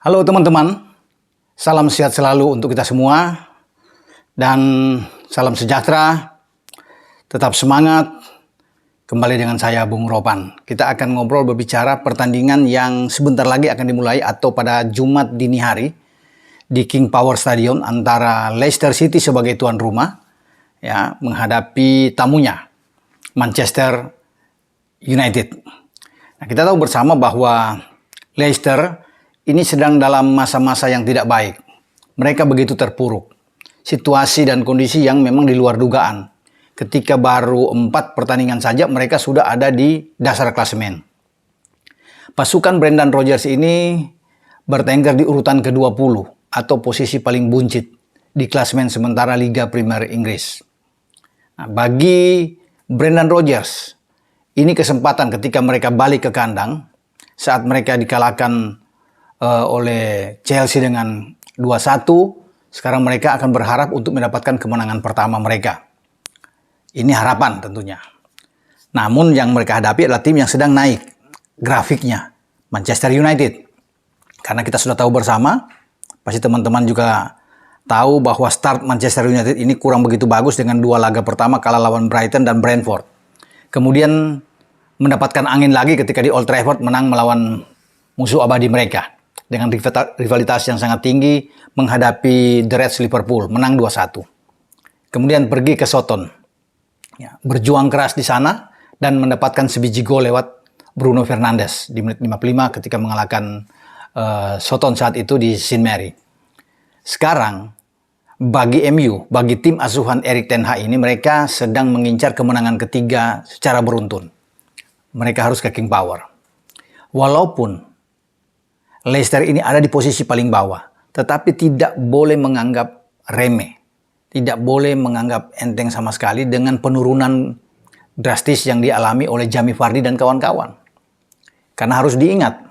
Halo teman-teman, salam sehat selalu untuk kita semua dan salam sejahtera, tetap semangat. Kembali dengan saya Bung Ropan. Kita akan ngobrol berbicara pertandingan yang sebentar lagi akan dimulai atau pada Jumat dini hari di King Power Stadium antara Leicester City sebagai tuan rumah ya menghadapi tamunya Manchester United. Nah, kita tahu bersama bahwa Leicester ini sedang dalam masa-masa yang tidak baik. Mereka begitu terpuruk. Situasi dan kondisi yang memang di luar dugaan. Ketika baru 4 pertandingan saja mereka sudah ada di dasar klasemen. Pasukan Brendan Rodgers ini bertengger di urutan ke-20 atau posisi paling buncit di klasemen sementara Liga Premier Inggris. Nah, bagi Brendan Rodgers, ini kesempatan ketika mereka balik ke kandang saat mereka dikalahkan oleh Chelsea dengan 2-1, sekarang mereka akan berharap untuk mendapatkan kemenangan pertama mereka. Ini harapan tentunya. Namun yang mereka hadapi adalah tim yang sedang naik grafiknya, Manchester United. Karena kita sudah tahu bersama, pasti teman-teman juga tahu bahwa start Manchester United ini kurang begitu bagus dengan 2 laga pertama kalah lawan Brighton dan Brentford. Kemudian mendapatkan angin lagi ketika di Old Trafford menang melawan musuh abadi mereka. Dengan rivalitas yang sangat tinggi menghadapi The Reds Liverpool, menang 2-1. Kemudian pergi ke Soton, ya, berjuang keras di sana dan mendapatkan sebiji gol lewat Bruno Fernandes di menit 55 ketika mengalahkan Soton saat itu di St. Mary. Sekarang bagi MU, bagi tim asuhan Erik ten Hag ini, mereka sedang mengincar kemenangan ketiga secara beruntun. Mereka harus ke King Power. Walaupun Leicester ini ada di posisi paling bawah, tetapi tidak boleh menganggap remeh. Tidak boleh menganggap enteng sama sekali dengan penurunan drastis yang dialami oleh Jamie Vardy dan kawan-kawan. Karena harus diingat,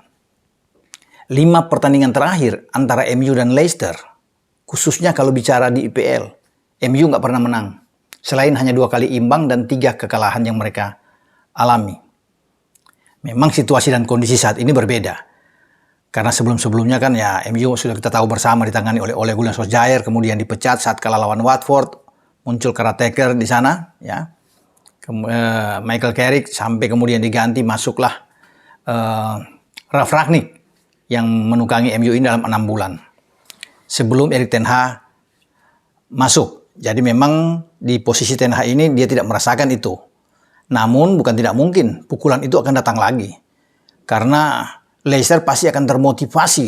5 pertandingan terakhir antara MU dan Leicester, khususnya kalau bicara di IPL, MU nggak pernah menang. Selain hanya 2 kali imbang dan 3 kekalahan yang mereka alami. Memang situasi dan kondisi saat ini berbeda. Karena sebelum-sebelumnya kan ya MU sudah kita tahu bersama ditangani oleh Ole Gunnar Solskjaer, kemudian dipecat saat kalah lawan Watford, muncul caretaker di sana, ya. Michael Carrick sampai kemudian diganti, masuklah Ralf Rangnick yang menukangi MU ini dalam 6 bulan. Sebelum Erik ten Hag masuk. Jadi memang di posisi ten Hag ini dia tidak merasakan itu. Namun bukan tidak mungkin pukulan itu akan datang lagi. Karena Leicester pasti akan termotivasi.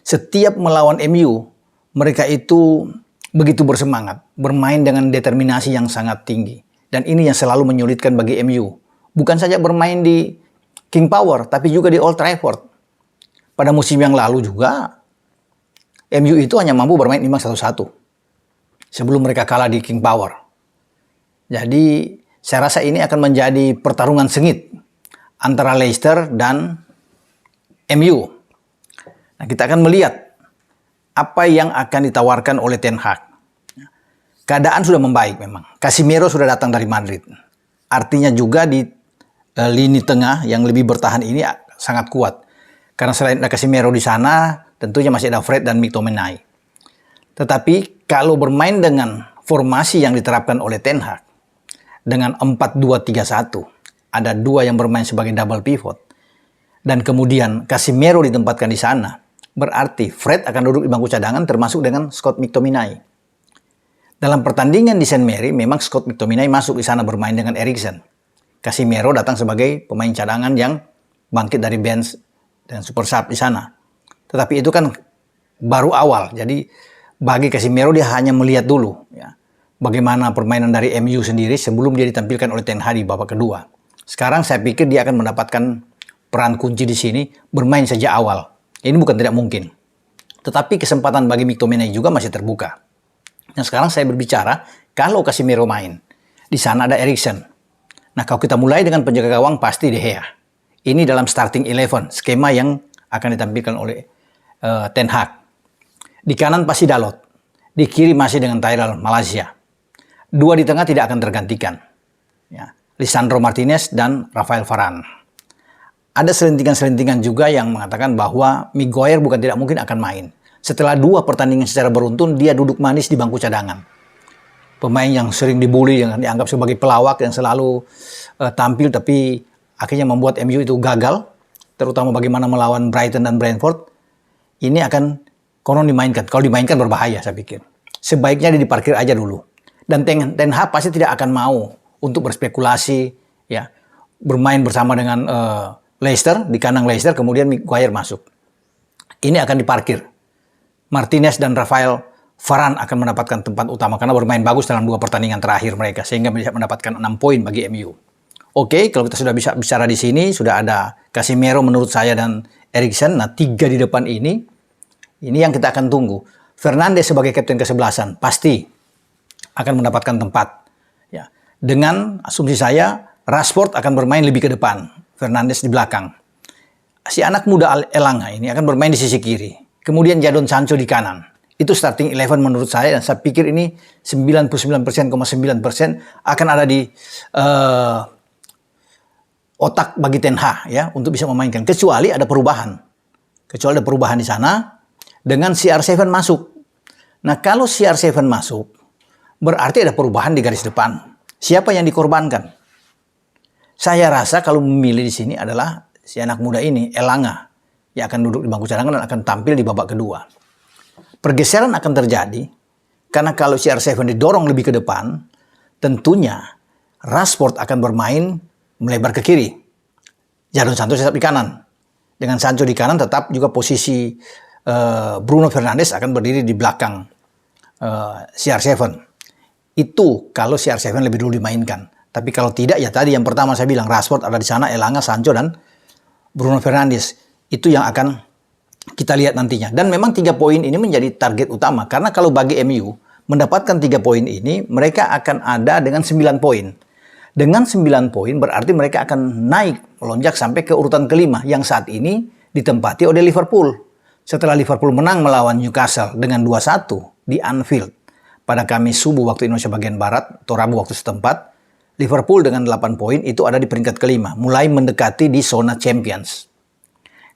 Setiap melawan MU, mereka itu begitu bersemangat, bermain dengan determinasi yang sangat tinggi. Dan ini yang selalu menyulitkan bagi MU. Bukan saja bermain di King Power, tapi juga di Old Trafford. Pada musim yang lalu juga, MU itu hanya mampu bermain 5-1-1. Sebelum mereka kalah di King Power. Jadi, saya rasa ini akan menjadi pertarungan sengit antara Leicester dan MU. Nah, kita akan melihat apa yang akan ditawarkan oleh Ten Hag. Keadaan sudah membaik memang. Casemiro sudah datang dari Madrid. Artinya juga di lini tengah yang lebih bertahan ini sangat kuat. Karena selain ada Casemiro di sana, tentunya masih ada Fred dan McTominay. Tetapi kalau bermain dengan formasi yang diterapkan oleh Ten Hag dengan 4-2-3-1, ada 2 yang bermain sebagai double pivot. Dan kemudian Casemiro ditempatkan di sana, berarti Fred akan duduk di bangku cadangan termasuk dengan Scott McTominay. Dalam pertandingan di St. Mary, memang Scott McTominay masuk di sana bermain dengan Eriksen. Casemiro datang sebagai pemain cadangan yang bangkit dari bench dan super sub di sana. Tetapi itu kan baru awal, jadi bagi Casemiro dia hanya melihat dulu ya, bagaimana permainan dari MU sendiri sebelum dia ditampilkan oleh Ten Hag di babak kedua. Sekarang saya pikir dia akan mendapatkan peran kunci di sini bermain sejak awal. Ini bukan tidak mungkin. Tetapi kesempatan bagi McTominay juga masih terbuka. Nah, sekarang saya berbicara kalau Casemiro main. Di sana ada Eriksen. Nah, kalau kita mulai dengan penjaga gawang pasti De Gea. Ini dalam starting 11, skema yang akan ditampilkan oleh Ten Hag. Di kanan pasti Dalot. Di kiri masih dengan Tyrell Malaysia. 2 di tengah tidak akan tergantikan. Ya. Lisandro Martinez dan Rafael Varane. ada selentingan-selentingan juga yang mengatakan bahwa Maguire bukan tidak mungkin akan main. Setelah 2 pertandingan secara beruntun, dia duduk manis di bangku cadangan. Pemain yang sering dibully, yang dianggap sebagai pelawak, yang selalu tampil, tapi akhirnya membuat MU itu gagal, terutama bagaimana melawan Brighton dan Brentford. Ini akan konon dimainkan. Kalau dimainkan berbahaya, saya pikir. Sebaiknya dia diparkir aja dulu. Dan Ten Hag pasti tidak akan mau untuk berspekulasi, ya, bermain bersama dengan Leicester, di kandang Leicester, kemudian Maguire masuk. Ini akan diparkir. Martinez dan Rafael Varane akan mendapatkan tempat utama karena bermain bagus dalam 2 pertandingan terakhir mereka, sehingga bisa mendapatkan 6 poin bagi MU. Oke, kalau kita sudah bisa bicara di sini, sudah ada Casemiro menurut saya dan Eriksen. Nah, 3 di depan ini yang kita akan tunggu. Fernandes sebagai kapten ke-11 pasti akan mendapatkan tempat. Ya, dengan asumsi saya, Rashford akan bermain lebih ke depan, Fernandes di belakang. Si anak muda Elanga ini akan bermain di sisi kiri. Kemudian Jadon Sancho di kanan. Itu starting 11 menurut saya, dan saya pikir ini 99,9% akan ada di otak bagi Ten Hag, ya, untuk bisa memainkan. Kecuali ada perubahan. Kecuali ada perubahan di sana dengan CR7 masuk. Nah, kalau CR7 masuk, berarti ada perubahan di garis depan. Siapa yang dikorbankan? Saya rasa kalau memilih di sini adalah si anak muda ini, Elanga, yang akan duduk di bangku cadangan dan akan tampil di babak kedua. Pergeseran akan terjadi karena kalau CR7 didorong lebih ke depan, tentunya Rashford akan bermain melebar ke kiri. Jadon Sancho tetap di kanan. Dengan Sancho di kanan, tetap juga posisi Bruno Fernandes akan berdiri di belakang CR7. Itu kalau CR7 lebih dulu dimainkan. Tapi kalau tidak, ya tadi yang pertama saya bilang, Rashford ada di sana, Elanga, Sancho, dan Bruno Fernandes. Itu yang akan kita lihat nantinya. Dan memang 3 poin ini menjadi target utama. Karena kalau bagi MU, mendapatkan 3 poin ini, mereka akan ada dengan 9 poin. Dengan 9 poin berarti mereka akan naik, melonjak sampai ke urutan kelima, yang saat ini ditempati oleh Liverpool. Setelah Liverpool menang melawan Newcastle dengan 2-1 di Anfield pada Kamis subuh waktu Indonesia bagian Barat, atau Rabu waktu setempat, Liverpool dengan 8 poin itu ada di peringkat kelima, mulai mendekati di zona Champions.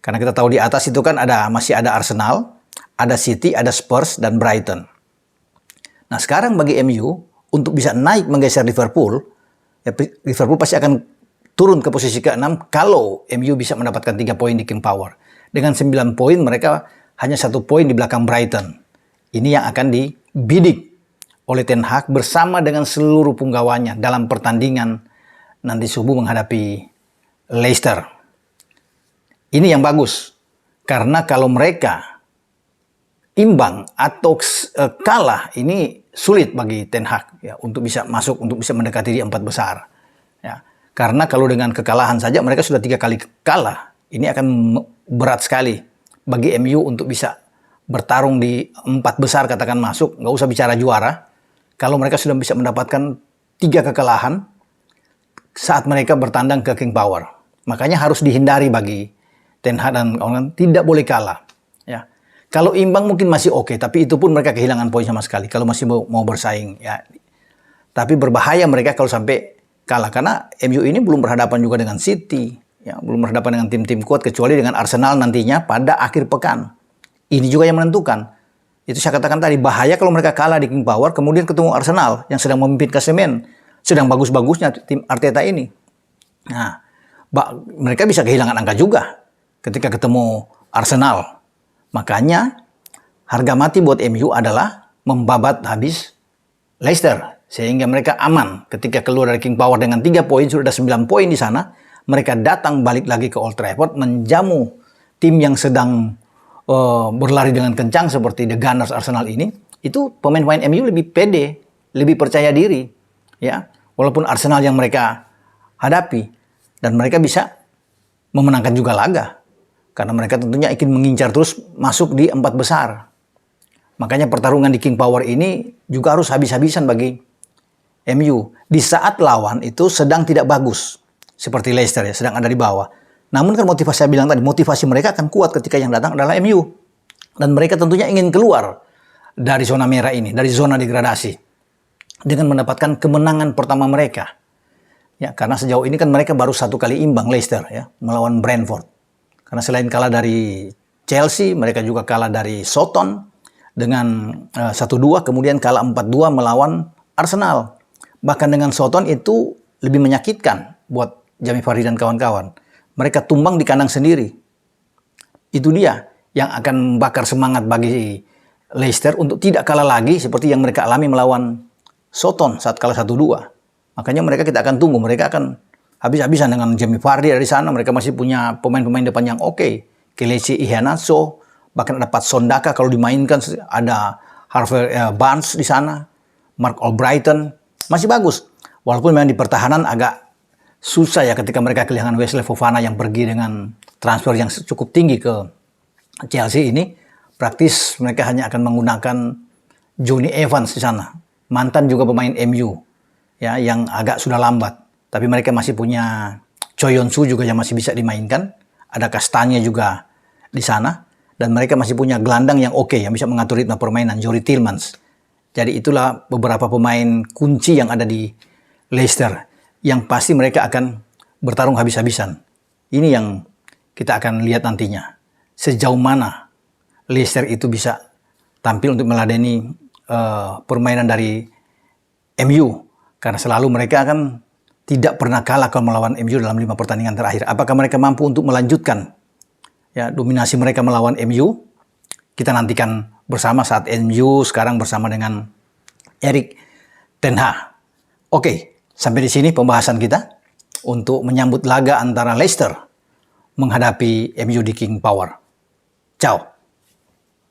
Karena kita tahu di atas itu kan masih ada Arsenal, ada City, ada Spurs, dan Brighton. Nah, sekarang bagi MU, untuk bisa naik menggeser Liverpool, ya Liverpool pasti akan turun ke posisi ke-6 kalau MU bisa mendapatkan 3 poin di King Power. Dengan 9 poin, mereka hanya 1 poin di belakang Brighton. Ini yang akan dibidik oleh Ten Hag bersama dengan seluruh punggawanya dalam pertandingan nanti subuh menghadapi Leicester. Ini yang bagus, karena kalau mereka imbang atau kalah, ini sulit bagi Ten Hag, ya, untuk bisa masuk, untuk bisa mendekati di 4 besar. Ya, karena kalau dengan kekalahan saja mereka sudah 3 kali kalah, ini akan berat sekali bagi MU untuk bisa bertarung di 4 besar, katakan masuk, nggak usah bicara juara. Kalau mereka sudah bisa mendapatkan 3 kekalahan saat mereka bertandang ke King Power. Makanya harus dihindari bagi Ten Hag dan kawan-kawan, tidak boleh kalah. Ya. Kalau imbang mungkin masih oke, tapi itu pun mereka kehilangan poin sama sekali kalau masih mau bersaing. Ya. Tapi berbahaya mereka kalau sampai kalah, karena MU ini belum berhadapan juga dengan City, ya, belum berhadapan dengan tim-tim kuat, kecuali dengan Arsenal nantinya pada akhir pekan. Ini juga yang menentukan. Itu saya katakan tadi, bahaya kalau mereka kalah di King Power, kemudian ketemu Arsenal yang sedang memimpin klasemen, sedang bagus-bagusnya tim Arteta ini. Nah, mereka bisa kehilangan angka juga ketika ketemu Arsenal. Makanya harga mati buat MU adalah membabat habis Leicester, sehingga mereka aman ketika keluar dari King Power dengan 3 poin, sudah ada 9 poin di sana. Mereka datang balik lagi ke Old Trafford, menjamu tim yang sedang berlari dengan kencang seperti The Gunners Arsenal ini. Itu pemain-pemain MU lebih pede, lebih percaya diri, ya, walaupun Arsenal yang mereka hadapi, dan mereka bisa memenangkan juga laga karena mereka tentunya ingin mengincar terus masuk di 4 besar. Makanya pertarungan di King Power ini juga harus habis-habisan bagi MU di saat lawan itu sedang tidak bagus, seperti Leicester, ya, sedang ada di bawah. Namun kan motivasi, saya bilang tadi, motivasi mereka akan kuat ketika yang datang adalah MU. Dan mereka tentunya ingin keluar dari zona merah ini, dari zona degradasi, dengan mendapatkan kemenangan pertama mereka. Ya, karena sejauh ini kan mereka baru 1 kali imbang Leicester ya melawan Brentford. Karena selain kalah dari Chelsea, mereka juga kalah dari Southampton dengan 1-2, kemudian kalah 4-2 melawan Arsenal. Bahkan dengan Southampton itu lebih menyakitkan buat Jamie Vardy dan kawan-kawan. Mereka tumbang di kandang sendiri. Itu dia yang akan membakar semangat bagi Leicester untuk tidak kalah lagi seperti yang mereka alami melawan Southampton saat kalah 1-2. Makanya mereka kita akan tunggu, mereka akan habis-habisan dengan Jamie Vardy dari sana. Mereka masih punya pemain-pemain depan yang oke. Kelechi Iheanacho, bahkan ada Patson Daka kalau dimainkan, ada Harvey Barnes di sana, Mark Albrighton, masih bagus. Walaupun memang di pertahanan agak susah ya ketika mereka kehilangan Wesley Fofana yang pergi dengan transfer yang cukup tinggi ke Chelsea ini. Praktis mereka hanya akan menggunakan Johnny Evans di sana, mantan juga pemain MU. Ya, yang agak sudah lambat. Tapi mereka masih punya Choi Yonsu juga yang masih bisa dimainkan. Ada Kastanya juga di sana. Dan mereka masih punya gelandang yang oke, yang bisa mengatur ritme permainan, Youri Tielemans. Jadi itulah beberapa pemain kunci yang ada di Leicester. Yang pasti mereka akan bertarung habis-habisan. Ini yang kita akan lihat nantinya. Sejauh mana Leicester itu bisa tampil untuk meladeni permainan dari MU. Karena selalu mereka akan tidak pernah kalah kalau melawan MU dalam 5 pertandingan terakhir. Apakah mereka mampu untuk melanjutkan ya dominasi mereka melawan MU? Kita nantikan bersama saat MU sekarang bersama dengan Erik ten Hag. Oke, sampai di sini pembahasan kita untuk menyambut laga antara Leicester menghadapi MU di King Power. Ciao.